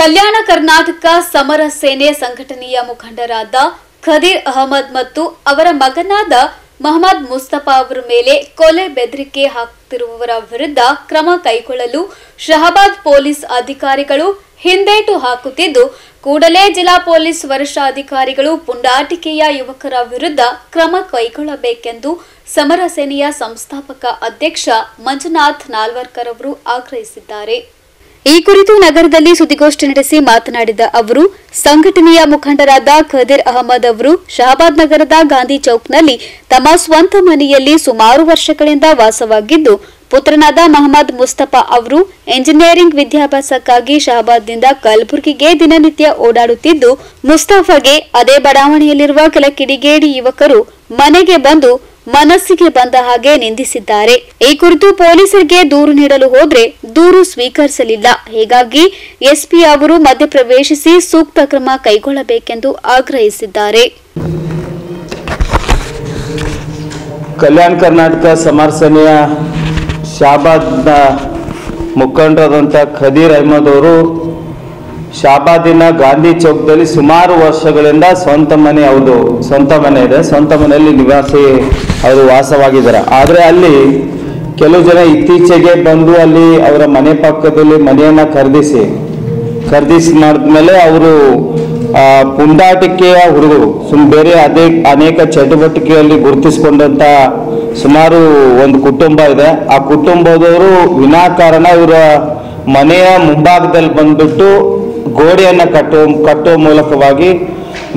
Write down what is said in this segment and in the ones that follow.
ಕಲ್ಯಾಣ ಕರ್ನಾಟಕ ಸಮರ ಸೇನೆ ಸಂಘಟನೆಯ ಮುಖಂಡರಾದ ಖದೀರ್ ಅಹಮದ್ ಮತ್ತು ಅವರ ಮಗನಾದ ಮೊಹಮ್ಮದ್ ಮುಸ್ತಫಾ ಅವರ ಮೇಲೆ ಕೊಲೆ ಬೆದರಿಕೆ ಹಾಕುತ್ತಿರುವವರ ವಿರುದ್ಧ ಕ್ರಮ ಕೈಗೊಳ್ಳಲು ಶಹಾಬಾದ್ ಪೊಲೀಸ್ ಅಧಿಕಾರಿಗಳು ಹಿಂದೇಟು ಹಾಕುತ್ತಿದ್ದು, ಕೂಡಲೇ ಜಿಲ್ಲಾ ಪೊಲೀಸ್ ವರಿಷ್ಠಾಧಿಕಾರಿಗಳು ಪುಂಡಾಟಿಕೆಯ ಯುವಕರ ವಿರುದ್ಧ ಕ್ರಮ ಕೈಗೊಳ್ಳಬೇಕೆಂದು ಸಮರ ಸೇನೆಯ ಸಂಸ್ಥಾಪಕ ಅಧ್ಯಕ್ಷ ಮಂಜುನಾಥ್ ನಾಲ್ವರ್ಕರ್ ಅವರು ಆಗ್ರಹಿಸಿದ್ದಾರೆ. ಈ ಕುರಿತು ನಗರದಲ್ಲಿ ಸುದ್ದಿಗೋಷ್ಠಿ ನಡೆಸಿ ಮಾತನಾಡಿದ ಅವರು, ಸಂಘಟನೆಯ ಮುಖಂಡರಾದ ಖದೀರ್ ಅಹಮದ್ ಅವರು ಶಹಾಬಾದ್ ನಗರದ ಗಾಂಧಿ ಚೌಕ್ನಲ್ಲಿ ತಮ್ಮ ಸ್ವಂತ ಮನೆಯಲ್ಲಿ ಸುಮಾರು ವರ್ಷಗಳಿಂದ ವಾಸವಾಗಿದ್ದು, ಪುತ್ರನಾದ ಮೊಹಮ್ಮದ್ ಮುಸ್ತಫಾ ಅವರು ಎಂಜಿನಿಯರಿಂಗ್ ವಿದ್ಯಾಭ್ಯಾಸಕ್ಕಾಗಿ ಶಹಾಬಾದ್ನಿಂದ ಕಲಬುರಗಿಗೆ ದಿನನಿತ್ಯ ಓಡಾಡುತ್ತಿದ್ದು, ಮುಸ್ತಫಾಗೆ ಅದೇ ಬಡಾವಣೆಯಲ್ಲಿರುವ ಕೆಲ ಕಿಡಿಗೇಡಿ ಯುವಕರು ಮನೆಗೆ ಬಂದು ಮನಸ್ಸಿಗೆ ಬಂದ ಹಾಗೆ ನಿಂದಿಸಿದ್ದಾರೆ. ಈ ಕುರಿತು ಪೊಲೀಸರಿಗೆ ದೂರು ನೀಡಲು ಹೋದ್ರೆ ದೂರು ಸ್ವೀಕರಿಸಲಿಲ್ಲ. ಹೀಗಾಗಿ ಎಸ್ಪಿ ಅವರು ಮಧ್ಯಪ್ರವೇಶಿಸಿ ಸೂಕ್ತ ಕ್ರಮ ಕೈಗೊಳ್ಳಬೇಕೆಂದು ಆಗ್ರಹಿಸಿದ್ದಾರೆ. ಕಲ್ಯಾಣ ಕರ್ನಾಟಕ ಸಮರ ಸೇನೆಯ ಶಹಾಬಾದ್ನ ಮುಖಂಡರಾದಂಥ ಖದೀರ್ ಅಹಮದ್ ಅವರು ಶಹಾಬಾದಿನ ಗಾಂಧಿ ಚೌಕದಲ್ಲಿ ಸುಮಾರು ವರ್ಷಗಳಿಂದ ಸ್ವಂತ ಮನೆ ಇದೆ. ಸ್ವಂತ ಮನೆಯಲ್ಲಿ ನಿವಾಸಿ ಅವರು ವಾಸವಾಗಿದ್ದಾರೆ. ಆದರೆ ಅಲ್ಲಿ ಕೆಲವು ಜನ ಇತ್ತೀಚೆಗೆ ಬಂದು ಅಲ್ಲಿ ಅವರ ಮನೆ ಪಕ್ಕದಲ್ಲಿ ಮನೆಯನ್ನು ಖರೀದಿಸಿ ಮಾಡಿದ್ಮೇಲೆ ಅವರು ಪುಂಡಾಟಿಕೆಯ ಹುಡುಗರು ಬೇರೆ ಅನೇಕ ಚಟುವಟಿಕೆಯಲ್ಲಿ ಗುರುತಿಸಿಕೊಂಡಂತ ಸುಮಾರು ಒಂದು ಕುಟುಂಬ ಇದೆ. ಆ ಕುಟುಂಬದವರು ವಿನಾಕಾರಣ ಇವರ ಮನೆಯ ಮುಂಭಾಗದಲ್ಲಿ ಬಂದ್ಬಿಟ್ಟು ಗೋಡೆಯನ್ನು ಕಟ್ಟುವ ಮೂಲಕವಾಗಿ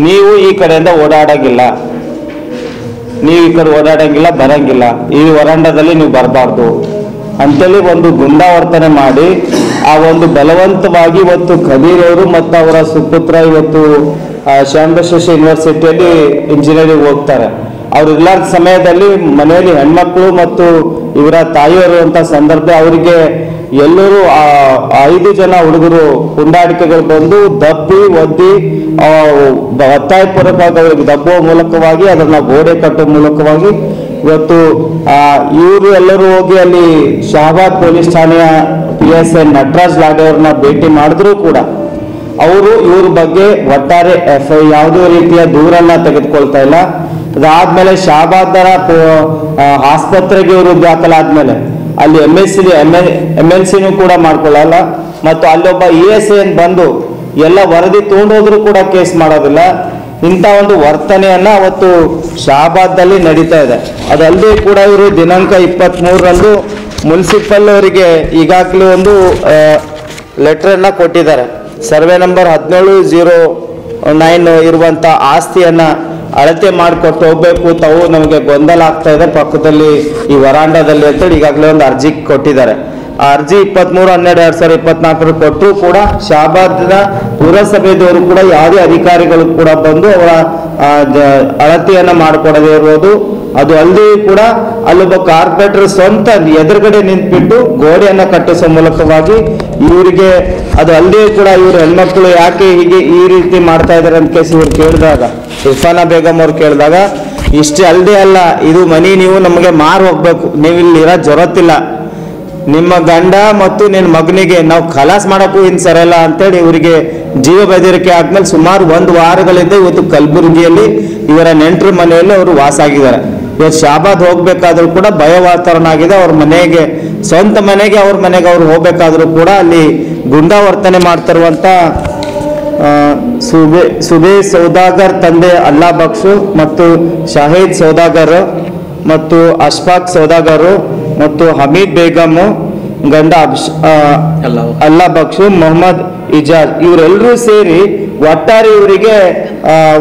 ನೀವು ಈ ಕಡೆಯಿಂದ ಓಡಾಡಂಗಿಲ್ಲ, ಬರಂಗಿಲ್ಲ, ಈ ವರಾಂಡದಲ್ಲಿ ನೀವು ಬರಬಾರ್ದು ಅಂತೇಳಿ ಒಂದು ಗುಂಡಾವರ್ತನೆ ಮಾಡಿ ಆ ಒಂದು ಬಲವಂತವಾಗಿ ಇವತ್ತು ಖದೀರ್ ಅವರು ಮತ್ತು ಅವರ ಸುಪುತ್ರ ಇವತ್ತು ಶ್ಯಾಮಬಸವೇಶ್ವರ ಯೂನಿವರ್ಸಿಟಿಯಲ್ಲಿ ಇಂಜಿನಿಯರಿಂಗ್ ಹೋಗ್ತಾರೆ. ಅವ್ರು ಇಲ್ಲಾದ ಸಮಯದಲ್ಲಿ ಮನೆಯಲ್ಲಿ ಹೆಣ್ಮಕ್ಳು ಮತ್ತು ಇವರ ತಾಯಿಯವರು ಅಂತ ಸಂದರ್ಭ ಅವರಿಗೆ ಎಲ್ಲರೂ 5 ಜನ ಹುಡುಗರು ಪುಂಡಾಟಿಕೆಗಳು ಬಂದು ದಬ್ಬಿ ಒದ್ದಿ ಒತ್ತಾಯಪೂರ್ವಕವಾಗಿ ಅವರಿಗೆ ದಬ್ಬುವ ಮೂಲಕವಾಗಿ ಅದನ್ನ ಗೋಡೆ ಕಟ್ಟುವ ಮೂಲಕವಾಗಿ ಇವತ್ತು ಇವರು ಎಲ್ಲರೂ ಹೋಗಿ ಅಲ್ಲಿ ಶಹಾಬಾದ್ ಪೊಲೀಸ್ ಠಾಣೆಯ PSI ನಟರಾಜ್ ಲಾಡೆ ಅವ್ರನ್ನ ಭೇಟಿ ಮಾಡಿದ್ರು ಕೂಡ ಅವರು ಇವ್ರ ಬಗ್ಗೆ ಒಟ್ಟಾರೆ ಯಾವುದೇ ರೀತಿಯ ದೂರನ್ನ ತೆಗೆದುಕೊಳ್ತಾ ಇಲ್ಲ. ಅದಾದ್ಮೇಲೆ ಶಹಾಬಾದ್ ಆಸ್ಪತ್ರೆಗೆ ಇವರು ದಾಖಲಾದ್ಮೇಲೆ ಅಲ್ಲಿ MLC ಕೂಡ ಮಾಡ್ಕೊಳ್ಳಲ್ಲ ಮತ್ತು ಅಲ್ಲೊಬ್ಬ ESI ಬಂದು ಎಲ್ಲ ವರದಿ ತಗೊಂಡೋದ್ರು ಕೂಡ ಕೇಸ್ ಮಾಡೋದಿಲ್ಲ. ಇಂಥ ಒಂದು ವರ್ತನೆಯನ್ನ ಅವತ್ತು ಶಹಾಬಾದ್ನಲ್ಲಿ ನಡೀತಾ ಇದೆ. ಅದಲ್ಲದೆ ಕೂಡ ಇವರು ದಿನಾಂಕ 23ರಂದು ಮುನ್ಸಿಪಲ್ ಅವರಿಗೆ ಈಗಾಗಲೇ ಒಂದು ಲೆಟರನ್ನು ಕೊಟ್ಟಿದ್ದಾರೆ. ಸರ್ವೆ ನಂಬರ್ 1709 ಇರುವಂಥ ಆಸ್ತಿಯನ್ನ ಅಳತೆ ಮಾಡಿಕೊಟ್ಟು ಹೋಗ್ಬೇಕು, ತಾವು ನಮಗೆ ಗೊಂದಲ ಆಗ್ತಾ ಇದೆ ಪಕ್ಕದಲ್ಲಿ ಈ ವರಾಂಡದಲ್ಲಿ ಅಂತೇಳಿ ಈಗಾಗಲೇ ಒಂದು ಅರ್ಜಿ ಕೊಟ್ಟಿದ್ದಾರೆ. ಆ ಅರ್ಜಿ 23/12/2024 ಕೊಟ್ಟರು ಕೂಡ ಶಹಾಬಾದ್ನ ಪುರಸಭೆದವರು ಕೂಡ ಯಾವುದೇ ಅಧಿಕಾರಿಗಳು ಕೂಡ ಬಂದು ಅವರ ಅಳತೆಯನ್ನ ಮಾಡಿಕೊಡದೇ ಇರೋದು. ಅದು ಅಲ್ಲದೆ ಕೂಡ ಅಲ್ಲೊಬ್ಬ ಕಾರ್ಪೊರೇಟರ್ ಸ್ವಂತ ಎದುರುಗಡೆ ನಿಂತ್ಬಿಟ್ಟು ಗೋಡೆಯನ್ನ ಕಟ್ಟಿಸುವ ಮೂಲಕವಾಗಿ ಇವರಿಗೆ ಅದು ಅಲ್ಲದೆ ಕೂಡ ಇವರು ಹೆಣ್ಮಕ್ಳು ಯಾಕೆ ಹೀಗೆ ಈ ರೀತಿ ಮಾಡ್ತಾ ಇದ್ದಾರೆ ಅಂತ ಕೇಸಿ ಇವ್ರು ಕೇಳಿದಾಗ, ಇರ್ಫಾನಾ ಬೇಗಂ ಅವ್ರು ಕೇಳಿದಾಗ, ಇಷ್ಟೇ ಅಲ್ಲದೆ ಅಲ್ಲ, ಇದು ಮನಿ ನೀವು ನಮಗೆ ಮಾರು ಹೋಗ್ಬೇಕು, ನೀವು ಇಲ್ಲಿ ಇರೋ ಜೊರತ್ತಿಲ್ಲ, ನಿಮ್ಮ ಗಂಡ ಮತ್ತು ನಿನ್ನ ಮಗನಿಗೆ ನಾವು ಖಲಾಸ್ ಮಾಡೋಕ್ಕೂ ಇನ್ನು ಸರಲ್ಲ ಅಂತೇಳಿ ಇವರಿಗೆ ಜೀವ ಬೆದರಿಕೆ ಆದ್ಮೇಲೆ ಸುಮಾರು 1 ವಾರಗಳಿಂದ ಇವತ್ತು ಕಲಬುರಗಿಯಲ್ಲಿ ಇವರ ನೆಂಟರ ಮನೆಯಲ್ಲಿ ಅವರು ವಾಸ ಆಗಿದ್ದಾರೆ. ಇವತ್ತು ಶಹಾಬಾದ್ ಹೋಗ್ಬೇಕಾದ್ರೂ ಕೂಡ ಭಯ ವಾತಾವರಣ ಆಗಿದೆ. ಅವ್ರ ಮನೆಗೆ ಸ್ವಂತ ಮನೆಗೆ ಅವ್ರು ಹೋಗ್ಬೇಕಾದ್ರೂ ಕೂಡ ಅಲ್ಲಿ ಗುಂಡಾವರ್ತನೆ ಮಾಡ್ತಿರುವಂತ ಸುಬೇ ಸೌದಾಗರ್ ತಂದೆ ಅಲ್ಲಾ ಬಕ್ಷು ಮತ್ತು ಶಾಹಿದ್ ಸೌದಾಗರ್ ಮತ್ತು ಅಶ್ಫಾಕ್ ಸೌದಾಗರ್ ಮತ್ತು ಹಮೀದ್ ಬೇಗಂ ಗಂಡ ಅಲ್ಲಾ ಬಕ್ಷು ಮೊಹಮ್ಮದ್ ಇಜಾಜ್ ಇವರೆಲ್ಲರೂ ಸೇರಿ ಒಟ್ಟಾರೆ ಇವರಿಗೆ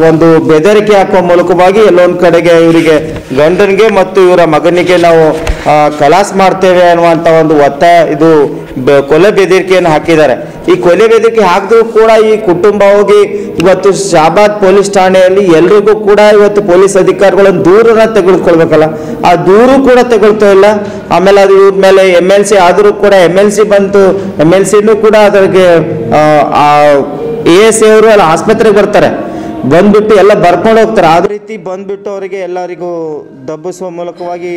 ಒಂದು ಬೆದರಿಕೆ ಹಾಕುವ ಮೂಲಕವಾಗಿ ಎಲ್ಲೊಂದು ಕಡೆಗೆ ಇವರಿಗೆ ಗಂಡನಿಗೆ ಮತ್ತು ಇವರ ಮಗನಿಗೆ ನಾವು ಖಲಾಸ್ ಮಾಡ್ತೇವೆ ಅನ್ನುವಂಥ ಒಂದು ಒತ್ತಾಯ ಇದು ಕೊಲೆ ಬೆದರಿಕೆಯನ್ನು ಹಾಕಿದ್ದಾರೆ. ಈ ಕೊಲೆ ಬೆದರಿಕೆ ಹಾಕಿದ್ರು ಕೂಡ ಈ ಕುಟುಂಬ ಹೋಗಿ ಇವತ್ತು ಶಹಾಬಾದ್ ಪೊಲೀಸ್ ಠಾಣೆಯಲ್ಲಿ ಎಲ್ರಿಗೂ ಕೂಡ ಇವತ್ತು ಪೊಲೀಸ್ ಅಧಿಕಾರಿಗಳನ್ನು ದೂರನ್ನ ತೆಗೆದುಕೊಳ್ಬೇಕಲ್ಲ, ಆ ದೂರು ಕೂಡ ತೆಗೊಳ್ತಾ ಇಲ್ಲ. ಆಮೇಲೆ ಅದು ಇವ್ರ ಮೇಲೆ MLC ಆದರೂ ಕೂಡ MLC ಬಂತು, MLCನೂ ಕೂಡ ಅದಕ್ಕೆ ESI ಅವರು ಅಲ್ಲಿ ಆಸ್ಪತ್ರೆಗೆ ಬರ್ತಾರೆ, ಬಂದ್ಬಿಟ್ಟು ಎಲ್ಲ ಬರ್ಕೊಂಡು ಹೋಗ್ತಾರೆ. ಅದೇ ರೀತಿ ಬಂದ್ಬಿಟ್ಟು ಅವರಿಗೆ ಎಲ್ಲರಿಗೂ ದಬ್ಬಿಸುವ ಮೂಲಕವಾಗಿ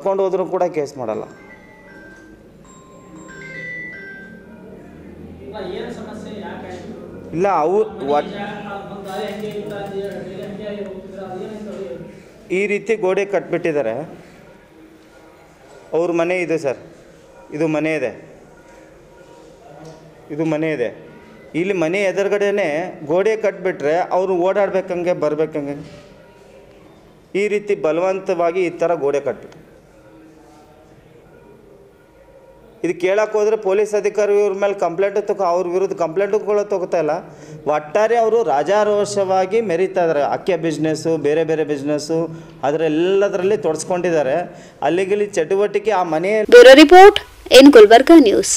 ಕರ್ಕೊಂಡು ಹೋದ್ರೂ ಕೂಡ ಕೇಸ್ ಮಾಡಲ್ಲ. ಇಲ್ಲ ಈ ರೀತಿ ಗೋಡೆ ಕಟ್ಬಿಟ್ಟಿದ್ದಾರೆ. ಅವ್ರ ಮನೆ ಇದೆ ಸರ್, ಇದು ಮನೆ ಇದೆ, ಇದು ಮನೆ ಇದೆ. ಇಲ್ಲಿ ಮನೆ ಎದುರುಗಡೆನೆ ಗೋಡೆ ಕಟ್ಬಿಟ್ರೆ ಅವರು ಓಡಾಡ್ಬೇಕಂಗೆ ಬರ್ಬೇಕಂಗೆ ಈ ರೀತಿ ಬಲವಂತವಾಗಿ ಈ ಥರ ಗೋಡೆ ಕಟ್ಬಿಟ್ಟು ಇದು ಕೇಳಕ್ಕೆ ಹೋದರೆ ಪೊಲೀಸ್ ಅಧಿಕಾರಿ ಇವ್ರ ಮೇಲೆ ಕಂಪ್ಲೇಂಟ್ ಅವ್ರ ವಿರುದ್ಧ ಕಂಪ್ಲೇಂಟುಗಳು ತಗೋತಾ ಇಲ್ಲ. ಒಟ್ಟಾರೆ ಅವರು ರಾಜಾರೋಷವಾಗಿ ಮೆರೀತಾ ಇದ್ದಾರೆ. ಅಕ್ಕೆ ಬಿಸ್ನೆಸ್ಸು, ಬೇರೆ ಬೇರೆ ಬಿಸ್ನೆಸ್ಸು ಅದರೆಲ್ಲದರಲ್ಲಿ ತೊಡಸ್ಕೊಂಡಿದ್ದಾರೆ. ಅಲ್ಲಿಗೆ ಚಟುವಟಿಕೆ ಆ ಮನೆ. Bureau report in Gulbarga news.